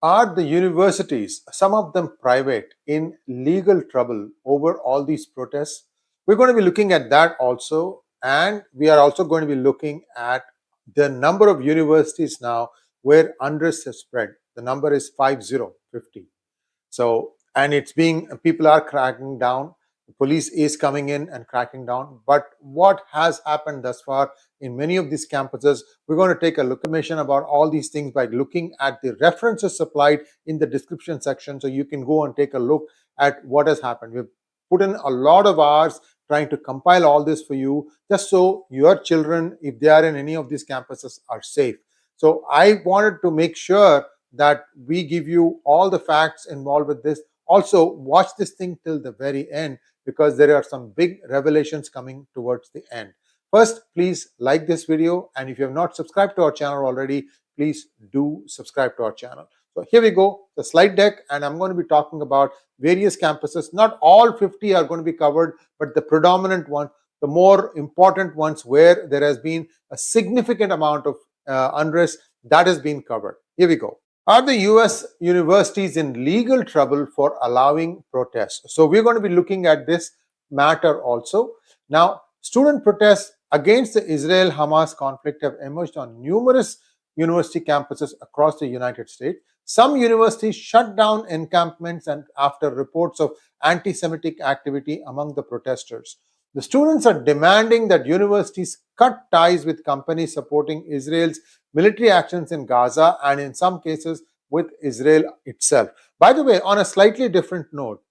Are the universities, some of them private, in legal trouble over all these protests? We're going to be looking at that also, and we are also going to be looking at the number of universities now where unrest has spread. The number is 50. So, and people are cracking down. The police is coming in and cracking down. But what has happened thus far in many of these campuses, we're going to take a look at information about all these things by looking at the references supplied in the description section. So you can go and take a look at what has happened. We've put in a lot of hours trying to compile all this for you, just so your children, if they are in any of these campuses, are safe. So I wanted to make sure that we give you all the facts involved with this. Also, watch this thing till the very end, because there are some big revelations coming towards the end. First, please like this video, and if you have not subscribed to our channel already, please do subscribe to our channel. So here we go, the slide deck, and I'm going to be talking about various campuses. Not all 50 are going to be covered, but the predominant ones, the more important ones where there has been a significant amount of unrest, that has been covered. Here we go. Are the US universities in legal trouble for allowing protests? So we're going to be looking at this matter also. Now, student protests against the Israel-Hamas conflict have emerged on numerous university campuses across the United States. Some universities shut down encampments and after reports of anti-Semitic activity among the protesters. The students are demanding that universities cut ties with companies supporting Israel's military actions in Gaza and in some cases with Israel itself. By the way, on a slightly different note,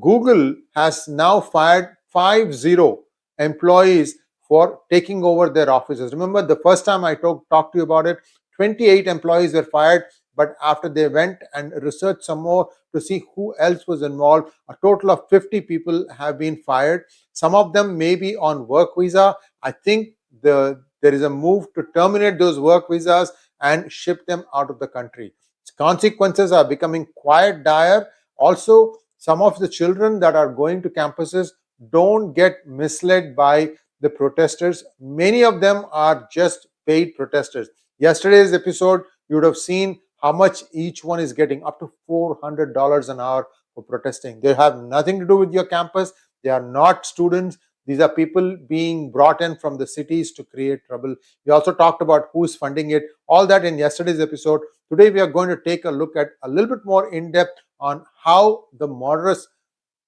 Google has now fired 50 employees for taking over their offices. Remember, the first time I talked to you about it, 28 employees were fired, but after they went and researched some more to see who else was involved, a total of 50 people have been fired. Some of them may be on work visa. I think there is a move to terminate those work visas and ship them out of the country. Consequences are becoming quite dire. Also, some of the children that are going to campuses don't get misled by the protesters. Many of them are just paid protesters. Yesterday's episode, you would have seen how much each one is getting, up to $400 an hour for protesting. They have nothing to do with your campus. They are not students. These are people being brought in from the cities to create trouble. We also talked about who's funding it, all that in yesterday's episode. Today, we are going to take a look at a little bit more in depth on how the modus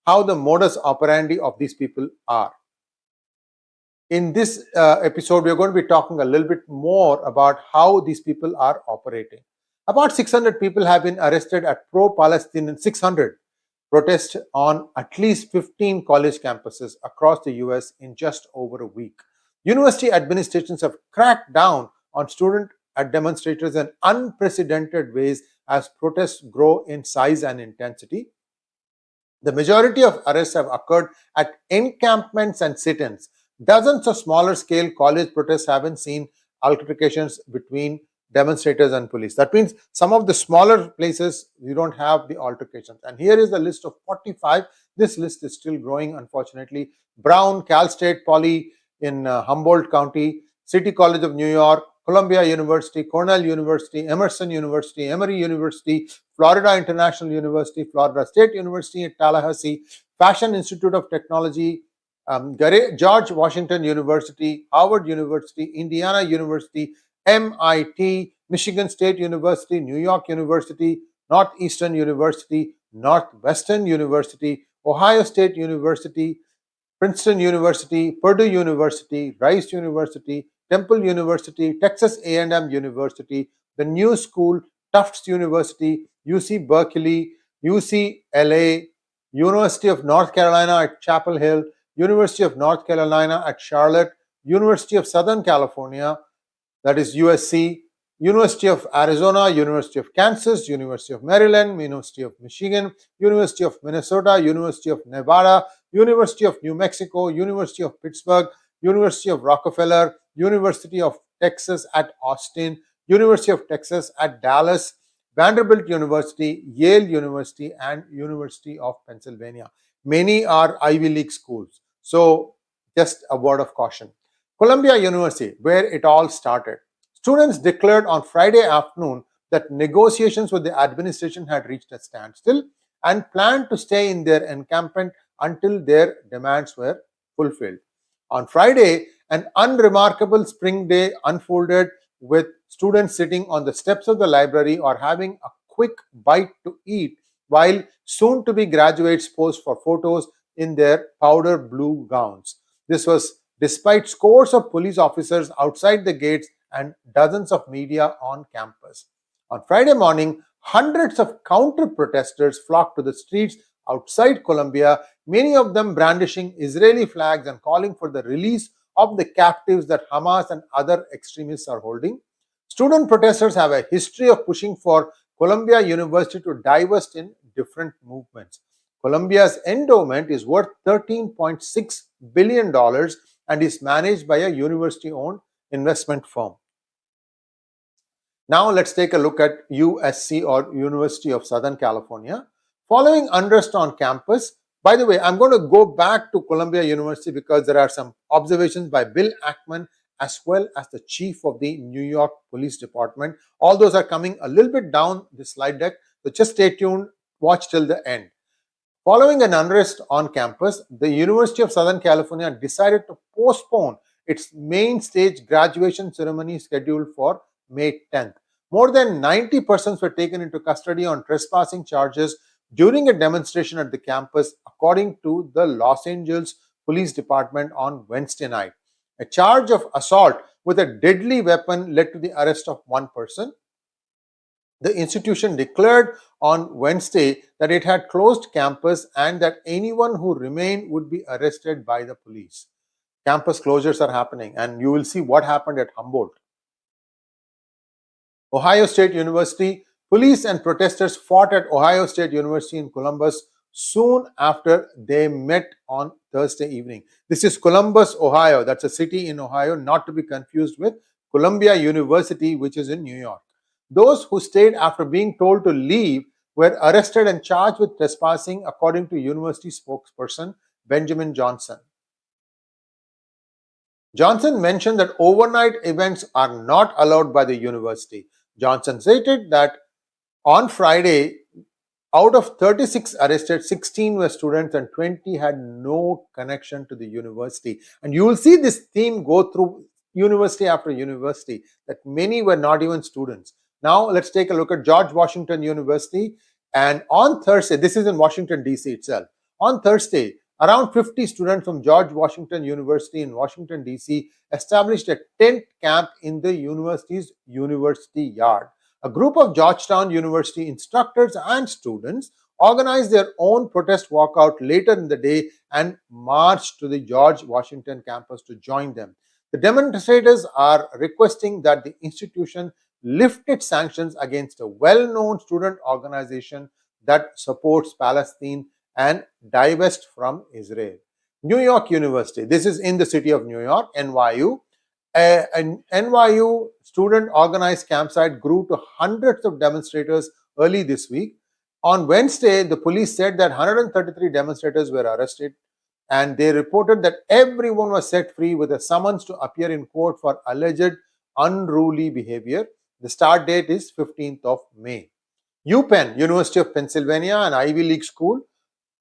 operandi of these people are. In this episode, we are going to be talking a little bit more about how these people are operating. About 600 people have been arrested at pro-Palestinian 600 protests on at least 15 college campuses across the US in just over a week. University administrations have cracked down on student demonstrators in unprecedented ways as protests grow in size and intensity. The majority of arrests have occurred at encampments and sit-ins. Dozens of smaller scale college protests haven't seen altercations between demonstrators and police. That means some of the smaller places, you don't have the altercations. And here is the list of 45. This list is still growing, unfortunately. Brown, Cal State Poly in Humboldt County, City College of New York, Columbia University, Cornell University, Emerson University, Emory University, Florida International University, Florida State University at Tallahassee, Fashion Institute of Technology, George Washington University, Howard University, Indiana University, MIT, Michigan State University, New York University, Northeastern University, Northwestern University, Ohio State University, Princeton University, Purdue University, Rice University, Temple University, Texas A&M University, the New School, Tufts University, UC Berkeley, UCLA, University of North Carolina at Chapel Hill, University of North Carolina at Charlotte, University of Southern California, that is USC, University of Arizona, University of Kansas, University of Maryland, University of Michigan, University of Minnesota, University of Nevada, University of New Mexico, University of Pittsburgh, University of Rockefeller, University of Texas at Austin, University of Texas at Dallas, Vanderbilt University, Yale University, and University of Pennsylvania. Many are Ivy League schools. So just a word of caution. Columbia University, where it all started. Students declared on Friday afternoon that negotiations with the administration had reached a standstill and planned to stay in their encampment until their demands were fulfilled. On Friday, an unremarkable spring day unfolded with students sitting on the steps of the library or having a quick bite to eat while soon-to-be graduates posed for photos in their powder blue gowns. This was despite scores of police officers outside the gates and dozens of media on campus. On Friday morning, hundreds of counter-protesters flocked to the streets outside Columbia, many of them brandishing Israeli flags and calling for the release of the captives that Hamas and other extremists are holding. Student protesters have a history of pushing for Columbia University to divest in different movements. Columbia's endowment is worth $13.6 billion and is managed by a university-owned investment firm. Now let's take a look at USC, or University of Southern California. Following unrest on campus, by the way, I'm going to go back to Columbia University because there are some observations by Bill Ackman as well as the chief of the New York Police Department. All those are coming a little bit down the slide deck, so just stay tuned, watch till the end. Following an unrest on campus, the University of Southern California decided to postpone its main stage graduation ceremony scheduled for May 10th. More than 90 persons were taken into custody on trespassing charges during a demonstration at the campus, according to the Los Angeles Police Department on Wednesday night. A charge of assault with a deadly weapon led to the arrest of one person. The institution declared on Wednesday that it had closed campus and that anyone who remained would be arrested by the police. Campus closures are happening, and you will see what happened at Humboldt. Ohio State University. Police and protesters fought at Ohio State University in Columbus soon after they met on Thursday evening. This is Columbus, Ohio. That's a city in Ohio, not to be confused with Columbia University, which is in New York. Those who stayed after being told to leave were arrested and charged with trespassing, according to university spokesperson Benjamin Johnson. Johnson mentioned that overnight events are not allowed by the university. Johnson stated that on Friday, out of 36 arrested, 16 were students and 20 had no connection to the university. And you will see this theme go through university after university, that many were not even students. Now let's take a look at George Washington University. And on Thursday, this is in Washington, D.C. itself. On Thursday, around 50 students from George Washington University in Washington, D.C. established a tent camp in the university's university yard. A group of Georgetown University instructors and students organized their own protest walkout later in the day and marched to the George Washington campus to join them. The demonstrators are requesting that the institution lift its sanctions against a well-known student organization that supports Palestine and divest from Israel. New York University. This is in the city of New York, NYU. An NYU student organized campsite grew to hundreds of demonstrators early this week. On Wednesday, the police said that 133 demonstrators were arrested, and they reported that everyone was set free with a summons to appear in court for alleged unruly behavior. The start date is 15th of May. UPenn, University of Pennsylvania, an Ivy League school.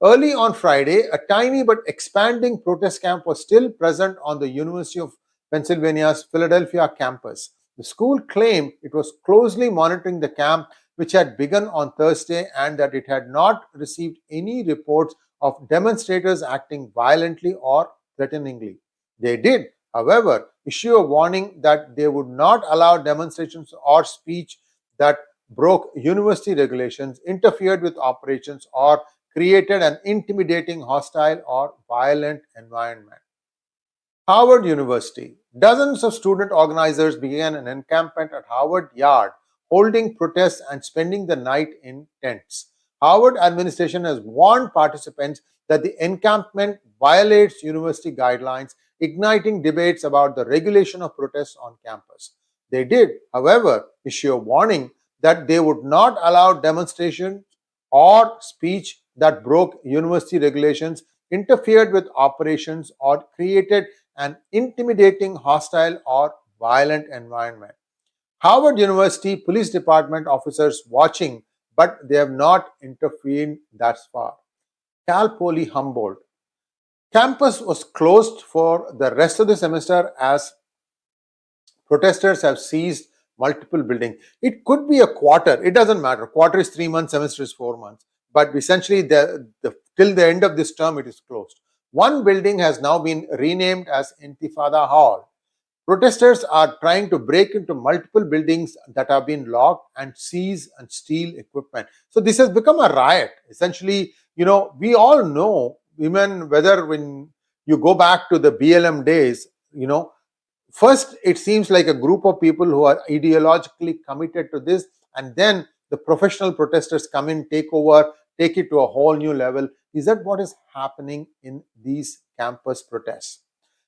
Early on Friday, a tiny but expanding protest camp was still present on the University of Pennsylvania's Philadelphia campus. The school claimed it was closely monitoring the camp, which had begun on Thursday, and that it had not received any reports of demonstrators acting violently or threateningly. They did, however, issue a warning that they would not allow demonstrations or speech that broke university regulations, interfered with operations, or created an intimidating, hostile, or violent environment. Harvard University. Dozens of student organizers began an encampment at Harvard Yard, holding protests and spending the night in tents. Harvard administration has warned participants that the encampment violates university guidelines, igniting debates about the regulation of protests on campus. They did, however, issue a warning that they would not allow demonstrations or speech that broke university regulations, interfered with operations, or created an intimidating, hostile, or violent environment. Harvard University police department officers watching, but they have not intervened thus far. 𝗣𝗲𝗿 𝗲𝘀𝗆. Campus was closed for the rest of the semester as protesters have seized multiple buildings. It could be a quarter. It doesn't matter. Quarter is 3 months, semester is 4 months. But essentially, till the end of this term, it is closed. One building has now been renamed as Intifada Hall. Protesters are trying to break into multiple buildings that have been locked and seize and steal equipment. So this has become a riot. Essentially, we all know, even whether when you go back to the BLM days, first it seems like a group of people who are ideologically committed to this, and then the professional protesters come in, take over, take it to a whole new level. Is that what is happening in these campus protests?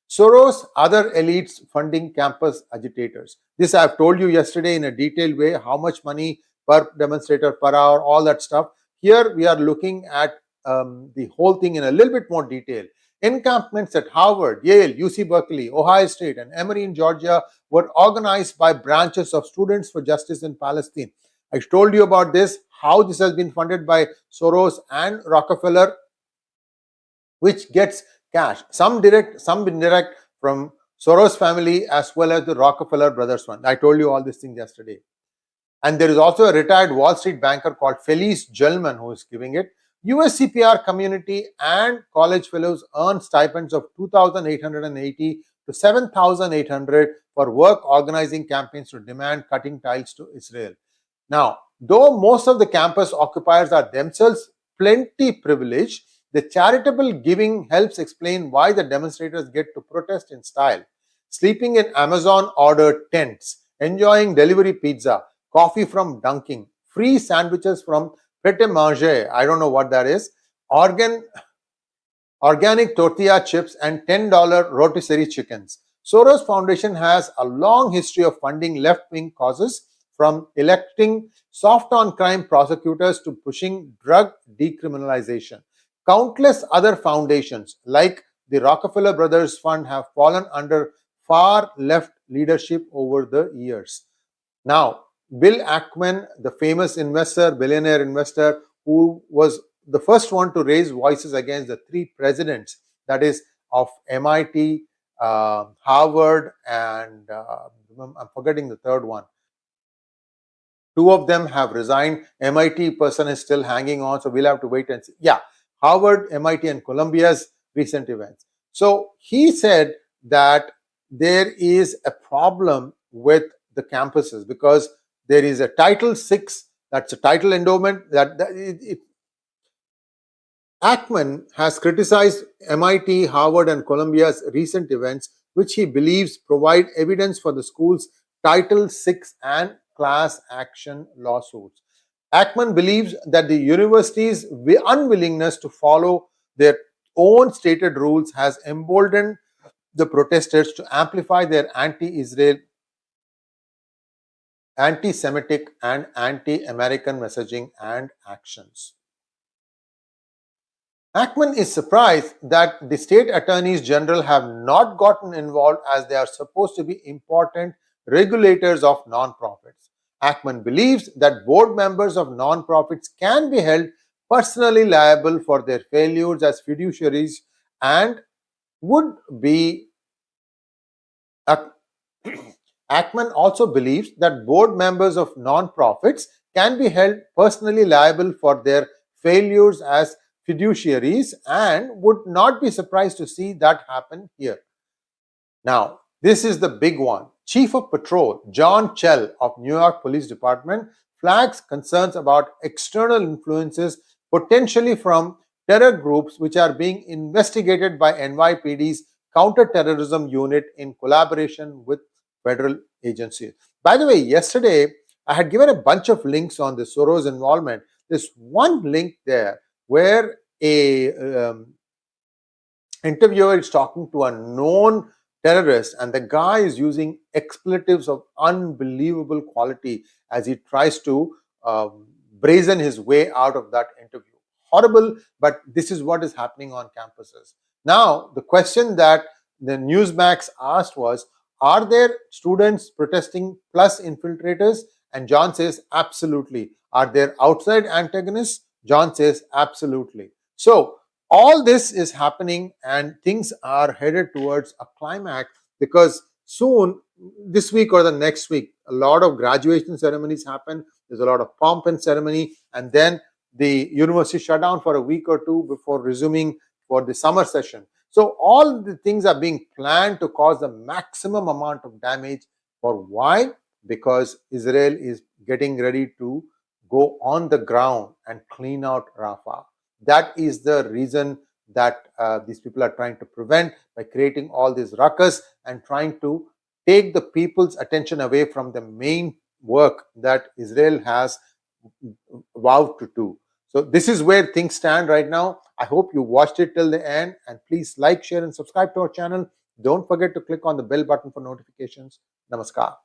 Soros, other elites funding campus agitators. This I have told you yesterday in a detailed way, how much money per demonstrator per hour, all that stuff. Here we are looking at the whole thing in a little bit more detail. Encampments at Harvard, Yale, UC Berkeley, Ohio State, and Emory in Georgia were organized by branches of Students for Justice in Palestine. I told you about this, how this has been funded by Soros and Rockefeller, which gets cash, some direct, some indirect, from Soros family as well as the Rockefeller Brothers Fund. I told you all these things yesterday. And there is also a retired Wall Street banker called 𝗤𝘲𝙁𝙁 𝗔𝙪 who is giving it. US CPR community and college fellows earn stipends of 2,880 to 7,800 for work organizing campaigns to demand cutting ties to Israel. Now, though most of the campus occupiers are themselves plenty privileged, the charitable giving helps explain why the demonstrators get to protest in style. Sleeping in Amazon-ordered tents, enjoying delivery pizza, coffee from Dunkin', free sandwiches from 𝗣𝗚𝗏𝗄𝗃, I don't know what that is, organic tortilla chips, and $10 rotisserie chickens. Soros Foundation has a long history of funding left-wing causes, from electing soft-on-crime prosecutors to pushing drug decriminalization. Countless other foundations, like the Rockefeller Brothers Fund, have fallen under far-left leadership over the years. Now, Bill Ackman, the famous investor, billionaire investor, who was the first one to raise voices against the three presidents, that is of MIT, Harvard, and I'm forgetting the third one. Two of them have resigned. MIT person is still hanging on, so we'll have to wait and see. Yeah, Harvard, MIT, and Columbia's recent events. So he said that there is a problem with the campuses because there is a Title VI, that's a title endowment. Ackman has criticized MIT, Harvard, and Columbia's recent events, which he believes provide evidence for the school's Title VI and class action lawsuits. Ackman believes that the university's unwillingness to follow their own stated rules has emboldened the protesters to amplify their anti-Israel, anti-Semitic, and anti-American messaging and actions. Ackman is surprised that the state attorneys general have not gotten involved, as they are supposed to be important regulators of nonprofits. Ackman believes that board members of nonprofits can be held personally liable for their failures as fiduciaries and would be. Ackman also believes that board members of nonprofits can be held personally liable for their failures as fiduciaries and would not be surprised to see that happen here. Now, this is the big one. Chief of Patrol John Chell of New York Police Department flags concerns about external influences, potentially from terror groups, which are being investigated by NYPD's counterterrorism unit in collaboration with federal agencies. By the way, yesterday I had given a bunch of links on the Soros involvement. There's one link there where a interviewer is talking to a known terrorist, and the guy is using expletives of unbelievable quality as he tries to brazen his way out of that interview. Horrible, but this is what is happening on campuses. Now, the question that the Newsmax asked was, are there students protesting plus infiltrators? And John says, absolutely. Are there outside antagonists? John says, absolutely. So all this is happening and things are headed towards a climax, because soon, this week or the next week, a lot of graduation ceremonies happen. There's a lot of pomp and ceremony, and then the university shut down for a week or two before resuming for the summer session. So all the things are being planned to cause the maximum amount of damage. For why? Because Israel is getting ready to go on the ground and clean out Rafah. That is the reason that these people are trying to prevent, by creating all this ruckus and trying to take the people's attention away from the main work that Israel has vowed to do. So this is where things stand right now. I hope you watched it till the end, and please like, share and subscribe to our channel. Don't forget to click on the bell button for notifications. Namaskar.